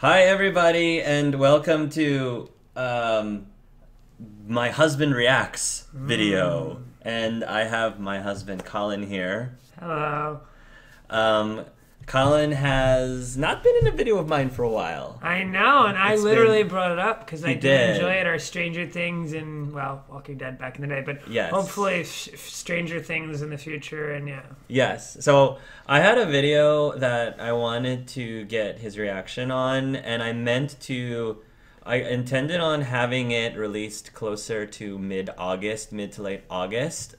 Hi, everybody, and welcome to my husband reacts video. And I have my husband Colin here. Hello. Colin has not been in a video of mine for a while. I know, and I literally brought it up because I did enjoy it. Our Stranger Things and, well, Walking Dead back in the day, but yes, hopefully Stranger Things in the future, and yeah. Yes, so I had a video that I wanted to get his reaction on, and I intended on having it released closer to mid-August, mid to late August,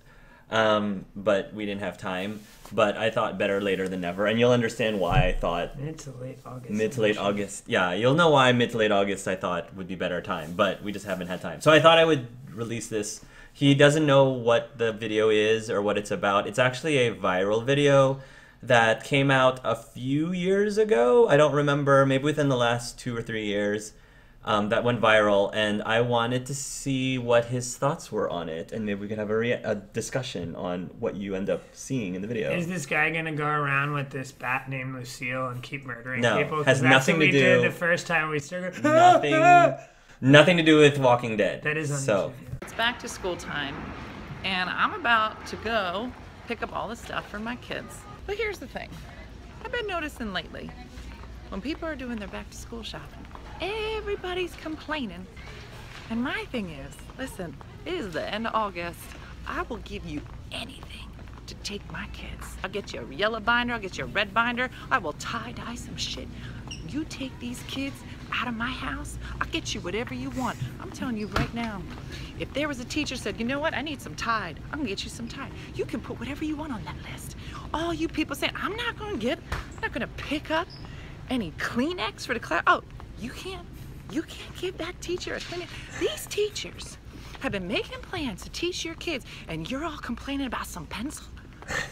but we didn't have time. But I thought better later than never, and you'll understand why I thought mid to late August. Mid to late August, yeah, you'll know why mid to late August I thought would be better time, but we just haven't had time. So I thought I would release this. He doesn't know what the video is or what it's about. It's actually a viral video that came out a few years ago. I don't remember, maybe within the last 2 or 3 years. That went viral, and I wanted to see what his thoughts were on it, and maybe we could have a discussion on what you end up seeing in the video. Is this guy gonna go around with this bat named Lucille and keep murdering people? No, has nothing to do. That's what we did the first time we started. Nothing to do with Walking Dead. That is so. It's back to school time, and I'm about to go pick up all the stuff for my kids. But here's the thing: I've been noticing lately, when people are doing their back to school shopping, everybody's complaining. And my thing is, listen, it is the end of August. I will give you anything to take my kids. I'll get you a yellow binder, I'll get you a red binder, I will tie-dye some shit. You take these kids out of my house, I'll get you whatever you want. I'm telling you right now, if there was a teacher said, you know what, I need some Tide, I'm gonna get you some Tide. You can put whatever you want on that list. All you people saying, I'm not gonna pick up any Kleenex for the class. Oh, you can't give that teacher a Kleenex. These teachers have been making plans to teach your kids, and you're all complaining about some pencils?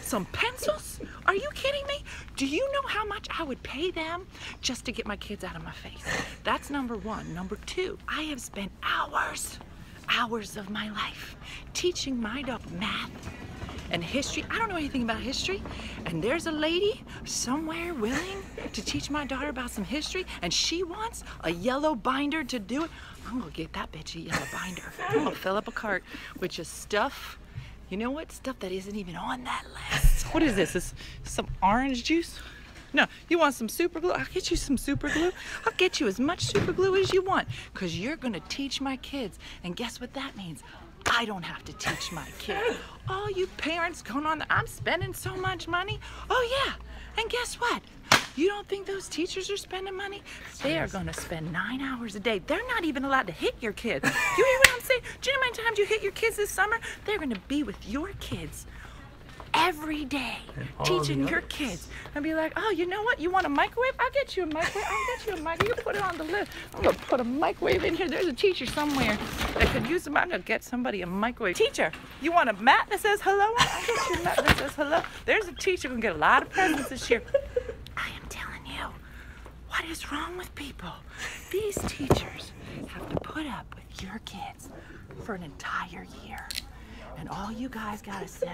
Some pencils? Are you kidding me? Do you know how much I would pay them just to get my kids out of my face? That's number one. Number two, I have spent hours of my life teaching my dog math and history. I don't know anything about history, and there's a lady somewhere willing to teach my daughter about some history, and she wants a yellow binder to do it. I'm gonna get that bitch a yellow binder. I'm gonna fill up a cart with just stuff. You know what? Stuff that isn't even on that list. What is this? Is some orange juice? No, you want some super glue? I'll get you some super glue. I'll get you as much super glue as you want, because you're gonna teach my kids, and guess what that means? I don't have to teach my kids. All you parents going on, I'm spending so much money. Oh yeah, and guess what? You don't think those teachers are spending money? They are gonna spend 9 hours a day. They're not even allowed to hit your kids. You hear what I'm saying? Do you know how many times you hit your kids this summer? They're gonna be with your kids every day, teaching your kids, and be like, oh, you know what? You want a microwave? I'll get you a microwave. I'll get you a microwave. You put it on the list. I'm gonna put a microwave in here. There's a teacher somewhere that could use them. I'm gonna get somebody a microwave. Teacher, you want a mat that says hello? I'll get you a mat that says hello. There's a teacher who can get a lot of presents this year. I am telling you, what is wrong with people? These teachers have to put up with your kids for an entire year. And all you guys gotta say,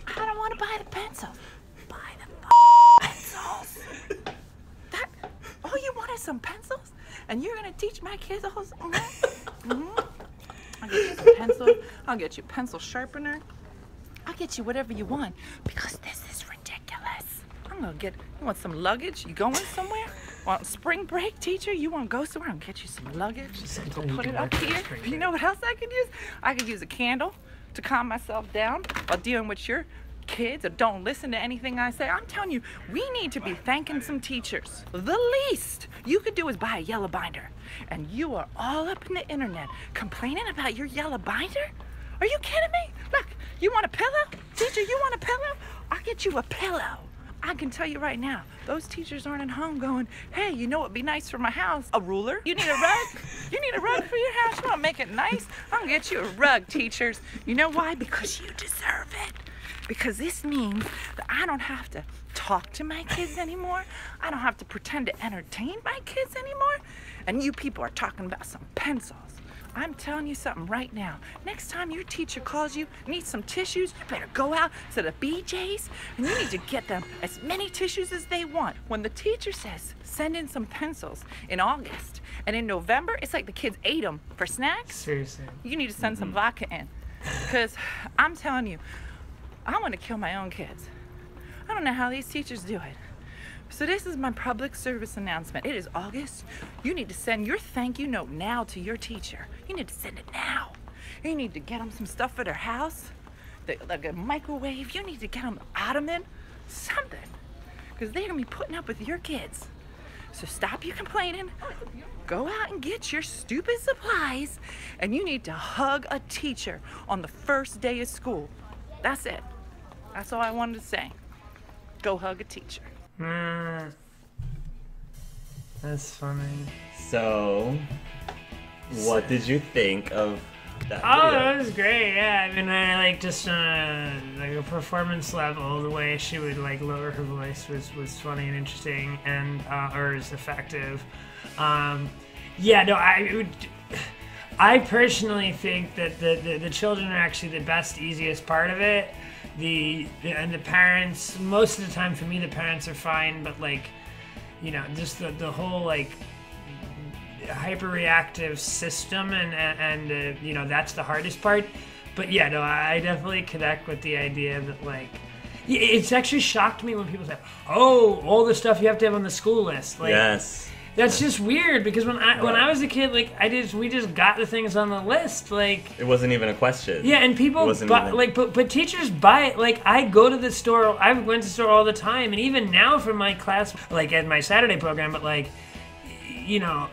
I don't want to buy the pencils. Buy the pencils. All you want is some pencils? And you're gonna teach my kids all this? I'll get you some pencils. I'll get you a pencil sharpener. I'll get you whatever you want, because this is ridiculous. I'm gonna get, you want some luggage? You going somewhere? Want spring break, teacher? You want to go somewhere? I'll get you some luggage. I'll put it up here. You know what else I could use? I could use a candle to calm myself down while dealing with your kids that don't listen to anything I say. I'm telling you, we need to be thanking some teachers. The least you could do is buy a yellow binder. And you are all up in the internet complaining about your yellow binder? Are you kidding me? Look, you want a pillow? Teacher, you want a pillow? I'll get you a pillow. I can tell you right now, those teachers aren't at home going, hey, you know what'd be nice for my house? A ruler? You need a rug? You need a rug for your house? You want to make it nice? I'm going to get you a rug, teachers. You know why? Because you deserve it. Because this means that I don't have to talk to my kids anymore. I don't have to pretend to entertain my kids anymore. And you people are talking about some pencils. I'm telling you something right now. Next time your teacher calls you, need some tissues, you better go out to the BJ's and you need to get them as many tissues as they want. When the teacher says, send in some pencils in August, and in November, it's like the kids ate them for snacks. Seriously. You need to send some vodka in. Because I'm telling you, I want to kill my own kids. I don't know how these teachers do it. So this is my public service announcement. It is August. You need to send your thank you note now to your teacher. You need to send it now. You need to get them some stuff for their house, like a microwave. You need to get them an ottoman, something. Because they're going to be putting up with your kids. So stop your complaining. Go out and get your stupid supplies. And you need to hug a teacher on the first day of school. That's it. That's all I wanted to say. Go hug a teacher. That's funny. So, what did you think of that Oh, video? that was great. Yeah, I mean, I like just like a performance level, the way she would like lower her voice was funny and interesting, and or is effective. Yeah, no, I personally think that the children are actually the best, easiest part of it. And the parents, most of the time for me, the parents are fine, but like, you know, just the whole like hyper-reactive system and you know, that's the hardest part. But yeah, no, I definitely connect with the idea that like, it's actually shocked me when people say, oh, all the stuff you have to have on the school list. Like, Yes. that's just weird because when I was a kid, like we just got the things on the list, like It wasn't even a question. yeah, and people but teachers buy it. Like I go to the store, I went to the store all the time, and even now for my class, like at my Saturday program, but like, you know,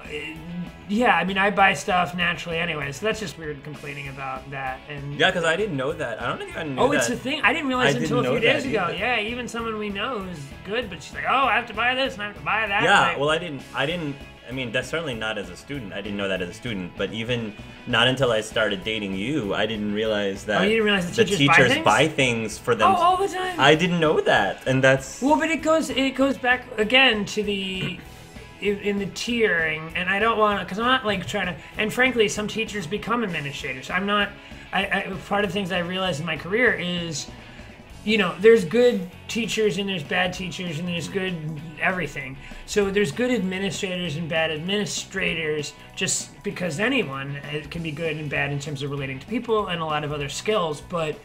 yeah, I mean I buy stuff naturally anyway, so that's just weird complaining about that. And Yeah, because I didn't know that. I don't think I knew that. oh, it's a thing. I didn't realize I until didn't a few know days that ago. either. Yeah, even someone we know who's good, but she's like, oh, I have to buy this and I have to buy that. Yeah, Like, well, I didn't. I mean, that's certainly not as a student. I didn't know that as a student. But even not until I started dating you, I didn't realize that. Oh, you didn't realize the teachers buy things? buy things for them. oh, all the time. I didn't know that, and that's. Well, but it goes back again to the in the tiering, and I don't want to, because I'm not like trying to. And frankly, some teachers become administrators. I'm not. Part of the things I realized in my career is, you know, there's good teachers and there's bad teachers and there's good everything. So there's good administrators and bad administrators, just because anyone can be good and bad in terms of relating to people and a lot of other skills, but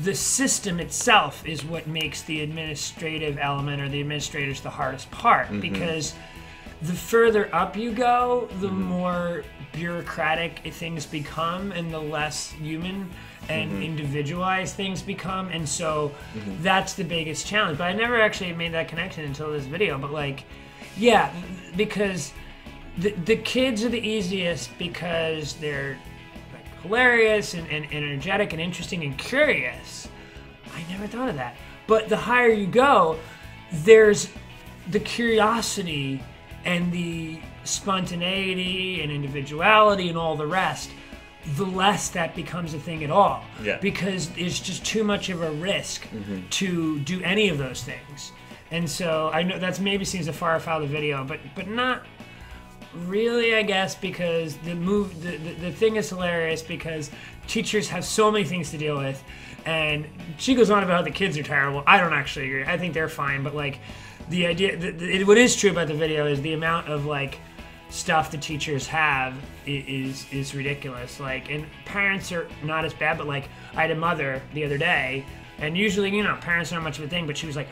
the system itself is what makes the administrative element or the administrators the hardest part, because the further up you go, the more bureaucratic things become and the less human and individualized things become, and so that's the biggest challenge. But I never actually made that connection until this video. But like, yeah, because the kids are the easiest because they're like hilarious and energetic and interesting and curious. I never thought of that. But the higher you go, there's the curiosity and the spontaneity and individuality and all the rest, the less that becomes a thing at all. Yeah. Because it's just too much of a risk to do any of those things. And so I know that's maybe seems a far out of the video, but not really, I guess, because the thing is hilarious because teachers have so many things to deal with, and she goes on about how the kids are terrible. I don't actually agree. I think they're fine, but like the idea, what is true about the video is the amount of like stuff the teachers have is ridiculous. Like, and parents are not as bad, but like I had a mother the other day, and usually, you know, parents aren't much of a thing, but she was like,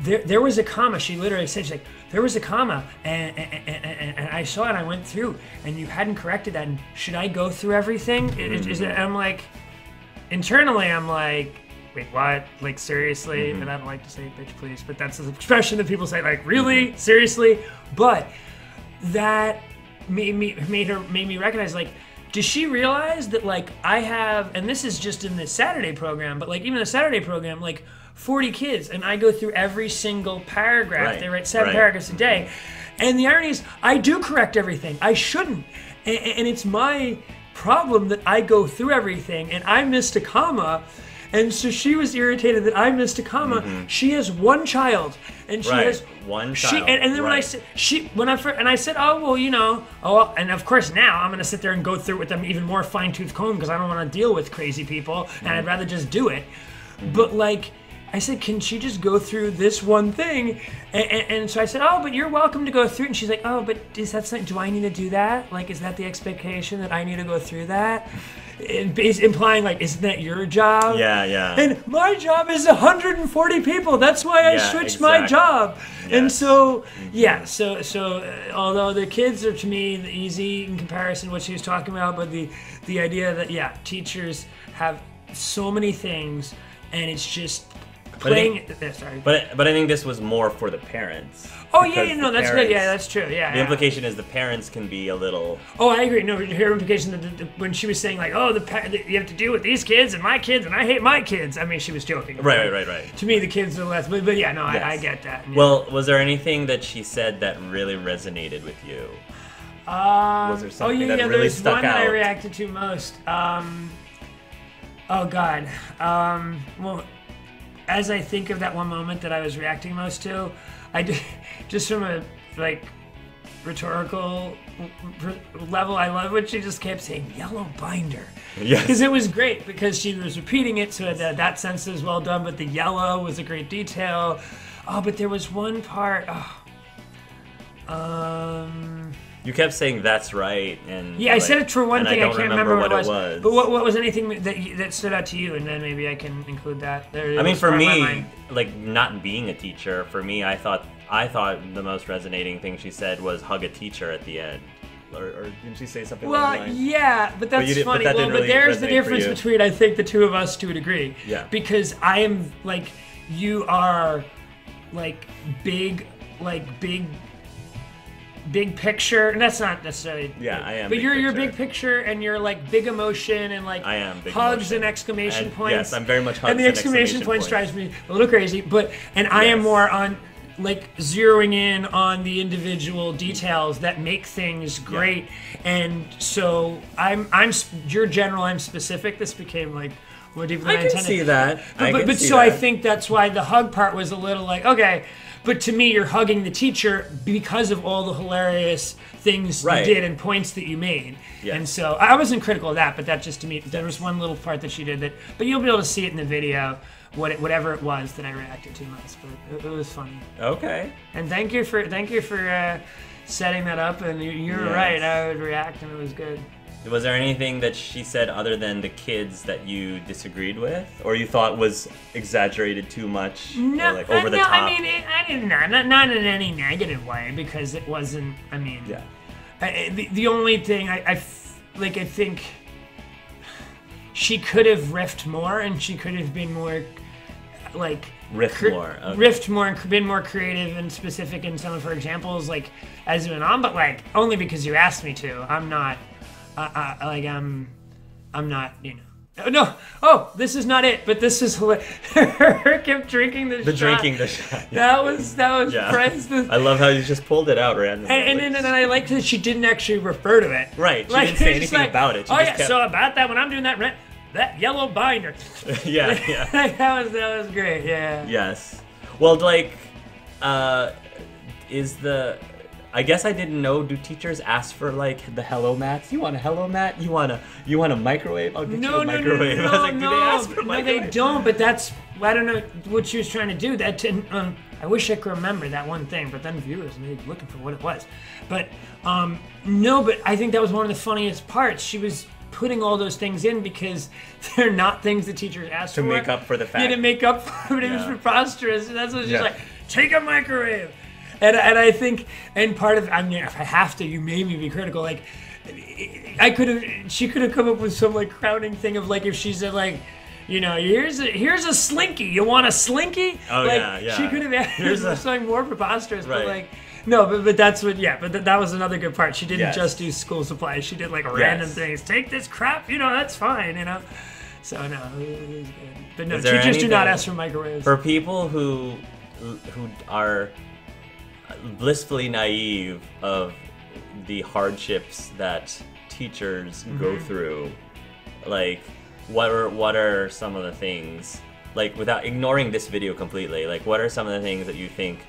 there was a comma. She literally said, she's like, there was a comma, and I saw it, I went through, and you hadn't corrected that, and should I go through everything? I'm like, internally, I'm like, wait, what? Like, seriously? And I don't like to say bitch please, but that's the expression that people say, like, really? Seriously? But that made me recognize, like, does she realize that, like, I have, and this is just in the Saturday program, but like even the Saturday program, like 40 kids, and I go through every single paragraph. Right. They write 7 paragraphs a day. And the irony is, I do correct everything. I shouldn't. And it's my problem that I go through everything, and I missed a comma, And so she was irritated that I missed a comma. She has one child, and she has one child. And then when I said I said, oh well, you know, and of course now I'm gonna sit there and go through it with them even more fine-tooth comb because I don't want to deal with crazy people, and I'd rather just do it. But like, I said, can she just go through this one thing? And so I said, oh, but you're welcome to go through it. And she's like, oh, but is that something? Do I need to do that? Like, is that the expectation that I need to go through that? Implying like, isn't that your job? Yeah. And my job is 140 people. That's why I switched my job. Yes. And so, although the kids are to me easy in comparison to what she was talking about, but the idea that teachers have so many things, and it's just playing. But I think this was more for the parents. Oh yeah, no, that's good. Yeah, that's true. Yeah. The implication is the parents can be a little. Oh, I agree. No, her implication that when she was saying like, oh, you have to deal with these kids and my kids, and I hate my kids. I mean, she was joking. Right. To me, the kids are less. But yeah, no, yes. I get that. Yeah. Well, was there anything that she said that really resonated with you? Was there something that really stuck out? There's one that I reacted to most. Oh God. Well, as I think of that one moment that I was reacting most to, just from a rhetorical level, I love when she just kept saying yellow binder. Yes. Because it was great because she was repeating it, so that sense is well done. But the yellow was a great detail. Oh, but there was one part. You kept saying that's right, and I said it for one thing. I can't remember what it was. But what was anything that stood out to you? And then maybe I can include that. I mean, for me, like not being a teacher, for me, I thought the most resonating thing she said was hug a teacher at the end. Or didn't she say something? Well, yeah, but that's funny. But there's the difference between I think the two of us to a degree. Yeah. Because I am like, you are like big picture, and that's not necessarily. Yeah, I am. But you're big picture, and you're like big emotion, and like I am big hugs emotion. and exclamation points. Yes, I'm very much hugs and the exclamation points drives me a little crazy. But I am more on like zeroing in on the individual details that make things great. And so you're general, I'm specific. This became like more deeper than I intended. I can see that. I think that's why the hug part was a little like, okay. But to me, you're hugging the teacher because of all the hilarious things you did and points that you made. Yes. And so I wasn't critical of that, but that just to me, there was one little part that she did that. But you'll be able to see it in the video, whatever it was that I reacted to most. But it was funny. Okay. And thank you for setting that up. And you're right. I would react, and it was good. Was there anything that she said other than the kids that you disagreed with, or you thought was exaggerated too much, no, or like over the top? I mean, I didn't. Not in any negative way, because it wasn't. I mean, the only thing I think she could have riffed more, and she could have been more like riffed more and been more creative and specific in some of her examples, like as it went on. But like only because you asked me to. I'm not. I'm not, you know. No. Oh, this is not it. But this is hilarious. Her kept drinking the shot. Drinking the shot. Yeah. That was priceless. I love how you just pulled it out randomly. And I liked that she didn't actually refer to it. Right. She didn't say anything about it. So about that when I'm doing that yellow binder. Yeah. that was great. Yeah. Yes. Well, I guess I didn't know. Do teachers ask for like the hello mats? You want a hello mat? You want a microwave? I'll get you a microwave. I was like, do they ask for a microwave? No, they don't. But I don't know what she was trying to do. I wish I could remember that one thing. But then viewers may be looking for what it was. But no. But I think that was one of the funniest parts. She was putting all those things in because they're not things the teachers asked for. To make up for the fact. Yeah, to make up for it. It was preposterous. And that's what she's like. Take a microwave. And I think, and part of, I mean, if I have to, you made me be critical. Like, she could have come up with some like crowning thing of like if she said like, you know, here's a slinky. You want a slinky? Oh like, yeah. She could have added something more preposterous, but like. No, but that's what. Yeah, but that was another good part. She didn't just do school supplies. She did like random things. Take this crap. You know, that's fine. You know. So no, it was good. But no, teachers do not ask for microwaves. For people who are blissfully naive of the hardships that teachers go through, like what are some of the things, like without ignoring this video completely, like what are some of the things that you think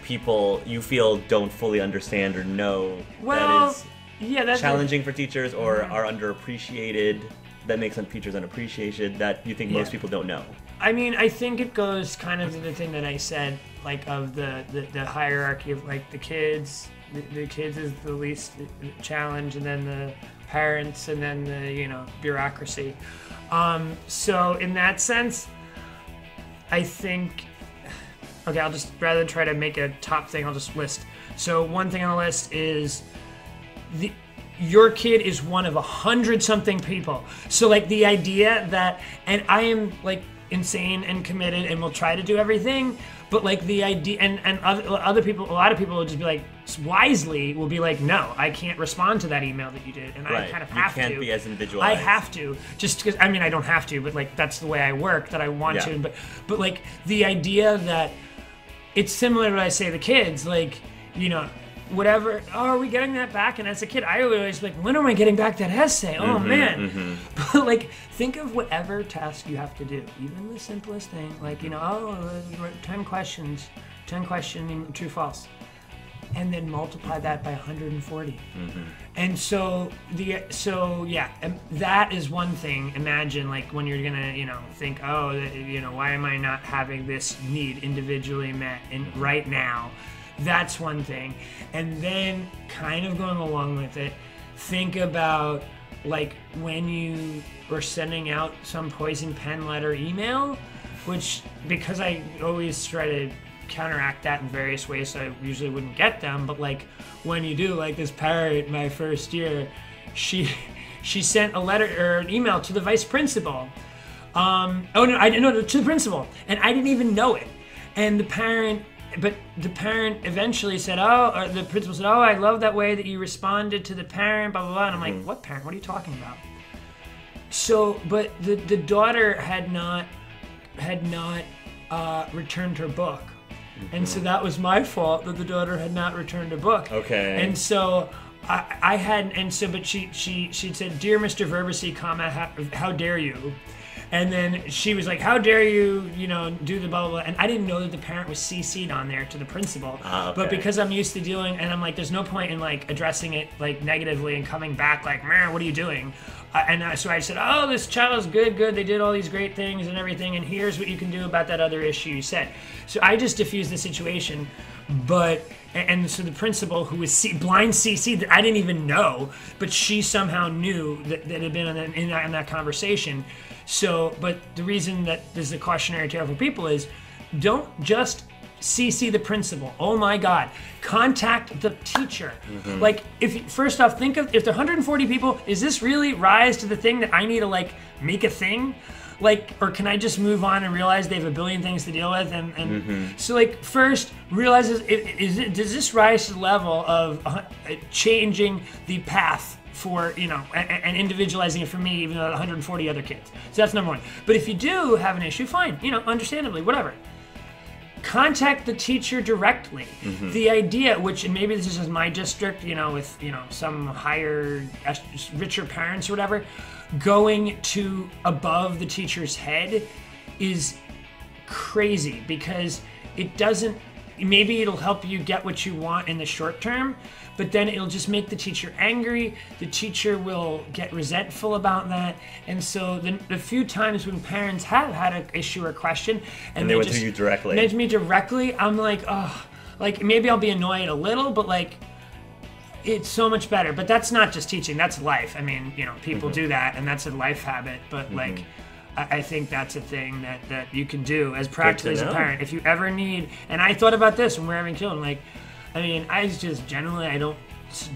people you feel don't fully understand or know Well, that is yeah, that's challenging for teachers or are underappreciated, that makes some teachers unappreciated, that you think most Yeah. people don't know? I mean, I think it goes kind of to the thing that I said, like of the hierarchy of like the kids. The kids is the least challenge, and then the parents, and then the bureaucracy. So in that sense, I think. Okay, I'll just rather than try to make a top thing, I'll just list. So one thing on the list is your kid is one of 100-something people. So like the idea that, and I am like insane and committed and will try to do everything, but like the idea, and other people, a lot of people will just be like, wisely will be like, no, I can't respond to that email that you did, and I kind of have to. You can't be as individualized. I have to, just because, I mean, I don't have to, but like that's the way I work, that I want to, but like the idea that it's similar to what I say to the kids, like, whatever, oh, are we getting that back? And as a kid, I always like, when am I getting back that essay? Oh man. But like, think of whatever task you have to do, even the simplest thing, like, 10 questions, 10 question, true, false. And then multiply that by 140. And so that is one thing. Imagine like when you're gonna, think, oh, why am I not having this need individually met right now? That's one thing. And then kind of going along with it, think about like when you were sending out some poison pen letter email, which, because I always try to counteract that in various ways, so I usually wouldn't get them, but like when you do, like this parent my first year, she sent a letter or an email to the vice principal, to the principal, and I didn't even know it, and the parent eventually said, or the principal said, oh, I love that way that you responded to the parent, blah blah blah, and I'm like, what parent, what are you talking about? So but the daughter had not returned her book. And so that was my fault that the daughter had not returned a book. Okay. And so I had, and so, but she said, "Dear Mr. Verbesey, how dare you?" And then she was like, "How dare you, do the blah, blah, blah." And I didn't know that the parent was CC'd on there to the principal. Okay. But because I'm used to dealing, and I'm like, there's no point in like addressing it like negatively and coming back like, "Man, what are you doing?" So I said, "Oh, this child is good. They did all these great things and everything, and here's what you can do about that other issue you said." So I just diffused the situation, and so the principal, who was blind CC that I didn't even know, but she somehow knew that had been in that conversation. So, but the reason that this is a cautionary tale for people is, don't just CC the principal. Oh my God. Contact the teacher. Like, first off, think of, if there are 140 people, is this really rise to the thing that I need to like make a thing? Like, or can I just move on and realize they have a billion things to deal with? And so like, first realize, does this rise to the level of changing the path for, and individualizing it for me, even though 140 other kids. So that's number one. But if you do have an issue, fine, understandably, whatever. Contact the teacher directly. The idea, which, and maybe this is just my district, with, some higher, richer parents or whatever, going to above the teacher's head is crazy, because it doesn't, maybe it'll help you get what you want in the short term, but then it'll just make the teacher angry. The teacher will get resentful about that. And so the few times when parents have had an issue or question, and they went to you directly. Went to me directly, I'm like, oh, like maybe I'll be annoyed a little, but like, it's so much better. But that's not just teaching, that's life. I mean, people do that, and that's a life habit, but like, I think that's a thing that you can do as practically as a parent. If you ever need, and I thought about this when we were having children, like, I mean, I just generally, I don't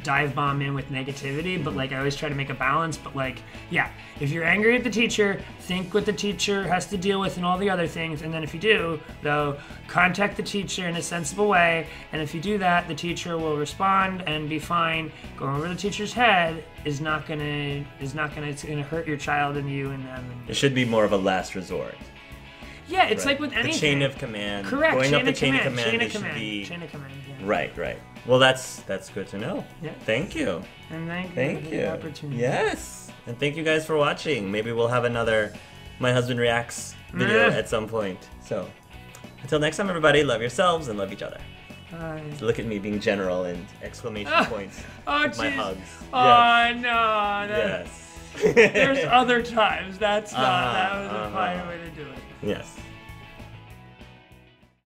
dive bomb in with negativity, but like I always try to make a balance. But like, yeah, if you're angry at the teacher, think what the teacher has to deal with and all the other things, and then if you do, though, contact the teacher in a sensible way, and if you do that, the teacher will respond and be fine. Going over the teacher's head is not gonna it's gonna hurt your child and you and them. It should be more of a last resort. Yeah, it's like with anything. The chain of command. Correct. Going Chain up the of chain command. of command. Chain of Should command. be... Chain of command. Yeah. Right. Well, that's good to know. Yeah. Thank you. And thank you Thank for you. the opportunity. Yes. And thank you guys for watching. Maybe we'll have another My Husband Reacts video at some point. So, until next time, everybody, love yourselves and love each other. So look at me being general and exclamation points. Oh, with my jeez. hugs. Oh, no. Yes. There's other times. That's not. That was a fine way to do it. Yes.